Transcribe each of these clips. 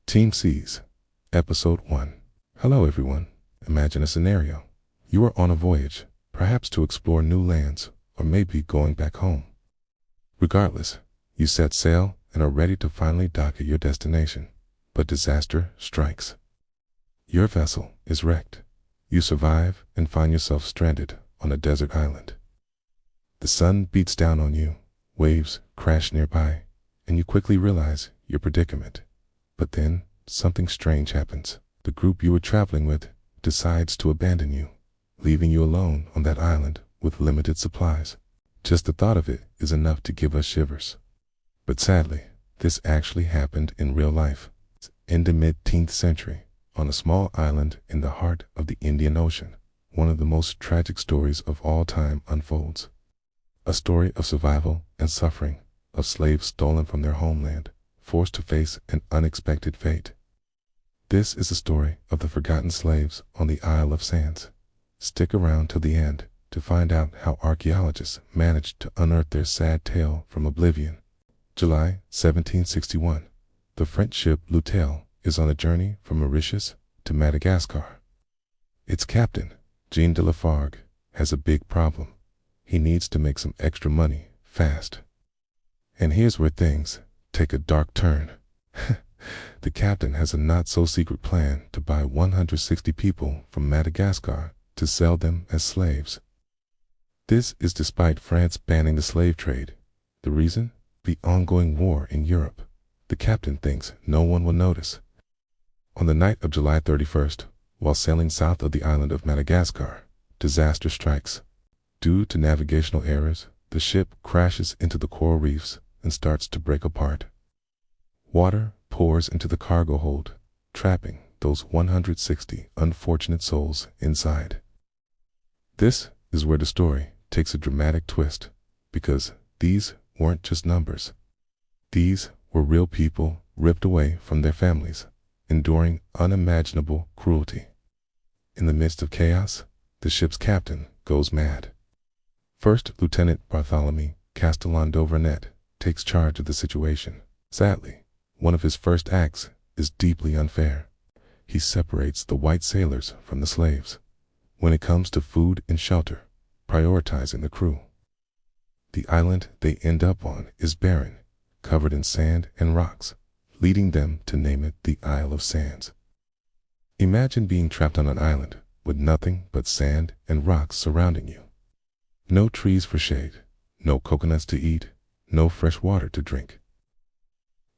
Team Seas, Episode 1. Hello everyone. Imagine a scenario. You are on a voyage, perhaps to explore new lands, or maybe going back home. Regardless, you set sail and are ready to finally dock at your destination. But disaster strikes. Your vessel is wrecked. You survive and find yourself stranded on a desert island. The sun beats down on you, waves crash nearby, and you quickly realize your predicament. But then, something strange happens. The group you were traveling with decides to abandon you, leaving you alone on that island with limited supplies. Just the thought of it is enough to give us shivers. But sadly, this actually happened in real life. In the mid-10th century, on a small island in the heart of the Indian Ocean, one of the most tragic stories of all time unfolds. A story of survival and suffering, of slaves stolen from their homeland, forced to face an unexpected fate. This is the story of the forgotten slaves on the Isle of Sands. Stick around till the end to find out how archaeologists managed to unearth their sad tale from oblivion. July 1761. The French ship L'Autel is on a journey from Mauritius to Madagascar. Its captain, Jean de Lafargue, has a big problem. He needs to make some extra money fast. And here's where things take a dark turn. The captain has a not-so-secret plan to buy 160 people from Madagascar to sell them as slaves. This is despite France banning the slave trade. The reason? The ongoing war in Europe. The captain thinks no one will notice. On the night of July 31st, while sailing south of the island of Madagascar, disaster strikes. Due to navigational errors, the ship crashes into the coral reefs and starts to break apart. Water pours into the cargo hold, trapping those 160 unfortunate souls inside. This is where the story takes a dramatic twist, because these weren't just numbers. These were real people ripped away from their families, enduring unimaginable cruelty. In the midst of chaos, the ship's captain goes mad. First Lieutenant Bartholomew Castellan d'Auvernet takes charge of the situation. Sadly, one of his first acts is deeply unfair. He separates the white sailors from the slaves. When it comes to food and shelter, prioritizing the crew. The island they end up on is barren, covered in sand and rocks, leading them to name it the Isle of Sands. Imagine being trapped on an island with nothing but sand and rocks surrounding you. No trees for shade, no coconuts to eat, no fresh water to drink.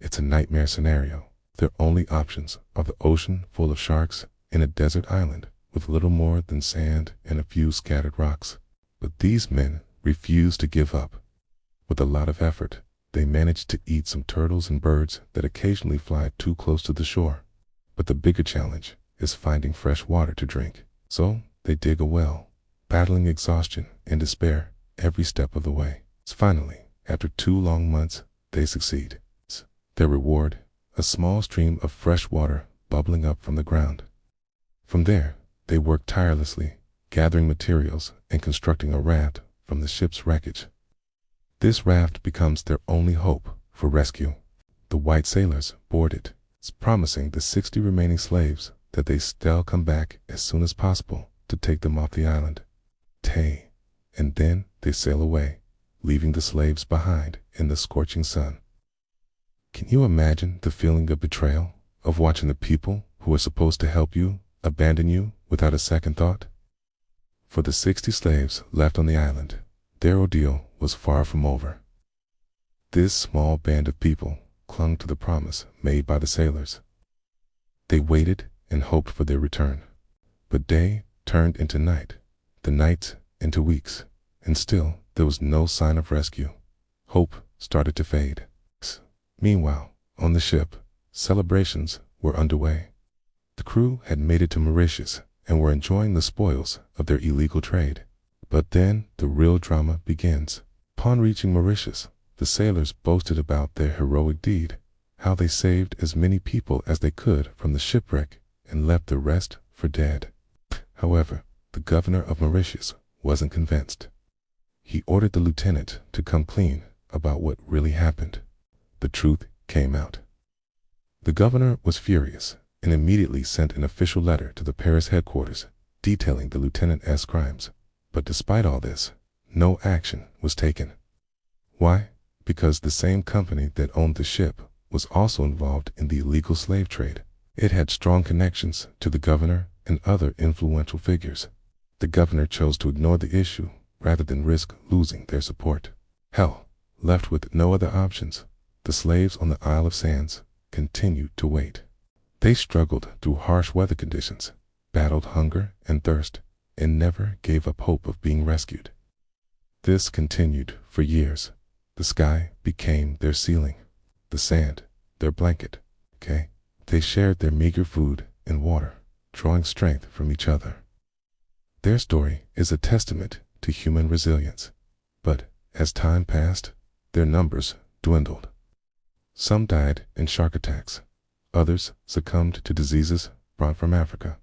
It's a nightmare scenario. Their only options are the ocean full of sharks and a desert island with little more than sand and a few scattered rocks. But these men refuse to give up. With a lot of effort, they manage to eat some turtles and birds that occasionally fly too close to the shore. But the bigger challenge is finding fresh water to drink. So they dig a well, battling exhaustion and despair every step of the way. Finally, after 2 long months, they succeed. Their reward, a small stream of fresh water bubbling up from the ground. From there, they work tirelessly, gathering materials and constructing a raft from the ship's wreckage. This raft becomes their only hope for rescue. The white sailors board it, promising the 60 remaining slaves that they still come back as soon as possible to take them off the island. And then they sail away, leaving the slaves behind in the scorching sun. Can you imagine the feeling of betrayal, of watching the people who are supposed to help you abandon you without a second thought? For the 60 slaves left on the island, their ordeal was far from over. This small band of people clung to the promise made by the sailors. They waited and hoped for their return. But day turned into night, the nights into weeks, and still there was no sign of rescue. Hope started to fade. Meanwhile, on the ship, celebrations were underway. The crew had made it to Mauritius and were enjoying the spoils of their illegal trade. But then the real drama begins. Upon reaching Mauritius, the sailors boasted about their heroic deed, how they saved as many people as they could from the shipwreck and left the rest for dead. However, the governor of Mauritius wasn't convinced. He ordered the lieutenant to come clean about what really happened. The truth came out. The governor was furious and immediately sent an official letter to the Paris headquarters detailing the lieutenant's crimes. But despite all this, no action was taken. Why? Because the same company that owned the ship was also involved in the illegal slave trade. It had strong connections to the governor and other influential figures. The governor chose to ignore the issue rather than risk losing their support. Hell, left with no other options, the slaves on the Isle of Sands continued to wait. They struggled through harsh weather conditions, battled hunger and thirst, and never gave up hope of being rescued. This continued for years. The sky became their ceiling, the sand their blanket. They shared their meager food and water, drawing strength from each other. Their story is a testament to human resilience, but as time passed, their numbers dwindled. Some died in shark attacks, others succumbed to diseases brought from Africa.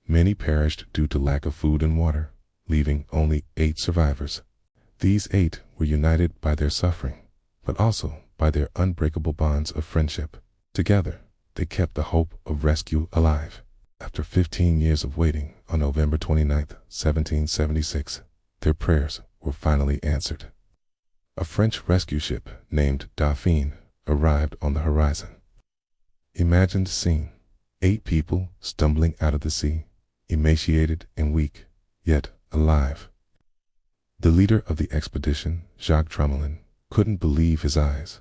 Many perished due to lack of food and water, leaving only 8 survivors. These 8 were united by their suffering, but also by their unbreakable bonds of friendship. Together, they kept the hope of rescue alive. After 15 years of waiting, on November 29, 1776, their prayers were finally answered. A French rescue ship named Dauphine arrived on the horizon. Imagine the scene: 8 people stumbling out of the sea, emaciated and weak, yet alive. The leader of the expedition, Jacques Tromelin, couldn't believe his eyes.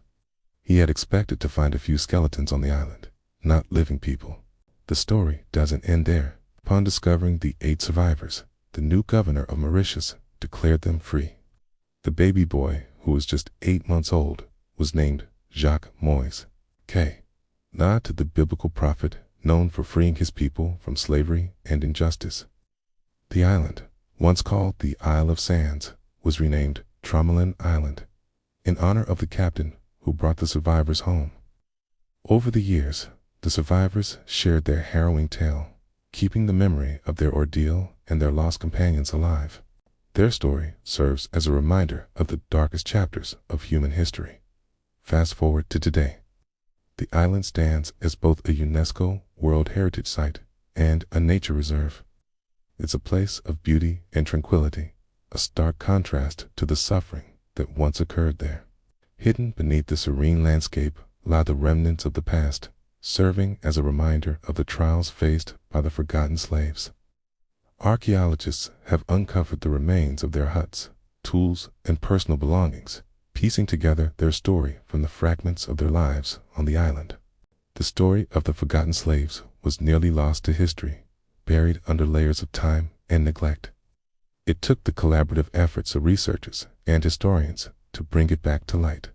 He had expected to find a few skeletons on the island, not living people. The story doesn't end there. Upon discovering the 8 survivors, the new governor of Mauritius declared them free. The baby boy, who was just 8 months old, was named Jacques Moise. Nod to the biblical prophet known for freeing his people from slavery and injustice. The island, once called the Isle of Sands, was renamed Tromelin Island, in honor of the captain who brought the survivors home. Over the years, the survivors shared their harrowing tale, keeping the memory of their ordeal and their lost companions alive. Their story serves as a reminder of the darkest chapters of human history. Fast forward to today. The island stands as both a UNESCO World Heritage Site and a nature reserve. It's a place of beauty and tranquility, a stark contrast to the suffering that once occurred there. Hidden beneath the serene landscape lie the remnants of the past, serving as a reminder of the trials faced by the forgotten slaves. Archaeologists have uncovered the remains of their huts, tools, and personal belongings, piecing together their story from the fragments of their lives on the island. The story of the forgotten slaves was nearly lost to history, buried under layers of time and neglect. It took the collaborative efforts of researchers and historians to bring it back to light.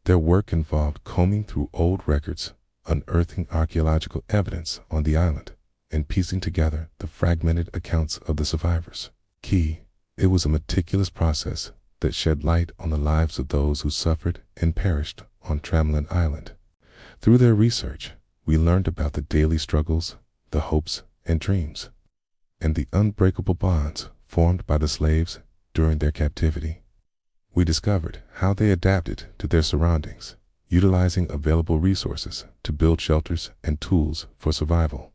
Their work involved combing through old records, unearthing archaeological evidence on the island, and piecing together the fragmented accounts of the survivors. It was a meticulous process that shed light on the lives of those who suffered and perished on Tromelin Island. Through their research, we learned about the daily struggles, the hopes and dreams, and the unbreakable bonds formed by the slaves during their captivity. We discovered how they adapted to their surroundings, utilizing available resources to build shelters and tools for survival.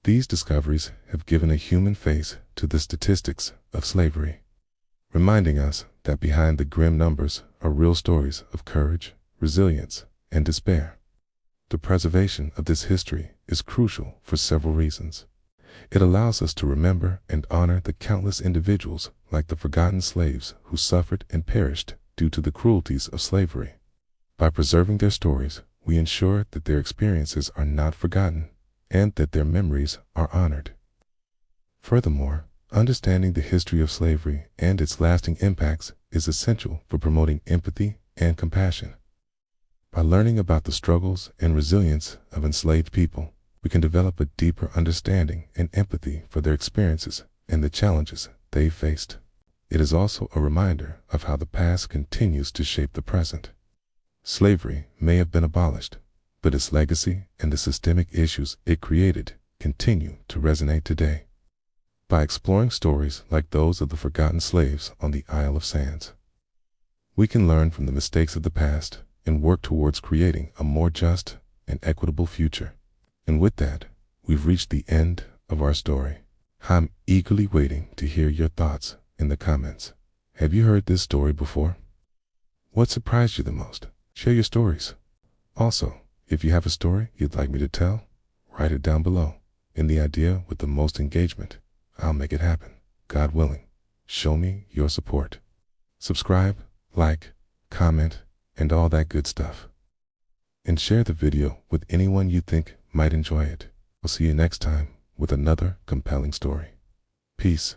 These discoveries have given a human face to the statistics of slavery, reminding us that behind the grim numbers are real stories of courage, resilience, and despair. The preservation of this history is crucial for several reasons. It allows us to remember and honor the countless individuals like the forgotten slaves who suffered and perished due to the cruelties of slavery. By preserving their stories, we ensure that their experiences are not forgotten and that their memories are honored. Furthermore, understanding the history of slavery and its lasting impacts is essential for promoting empathy and compassion. By learning about the struggles and resilience of enslaved people, we can develop a deeper understanding and empathy for their experiences and the challenges they faced. It is also a reminder of how the past continues to shape the present. Slavery may have been abolished, but its legacy and the systemic issues it created continue to resonate today. By exploring stories like those of the forgotten slaves on the Isle of Sands, we can learn from the mistakes of the past and work towards creating a more just, and equitable future. And with that, we've reached the end of our story. I'm eagerly waiting to hear your thoughts in the comments. Have you heard this story before? What surprised you the most? Share your stories. Also, if you have a story you'd like me to tell, write it down below. In the idea with the most engagement, I'll make it happen. God willing, show me your support. Subscribe, like, comment, and all that good stuff. And share the video with anyone you think might enjoy it. I'll see you next time with another compelling story. Peace.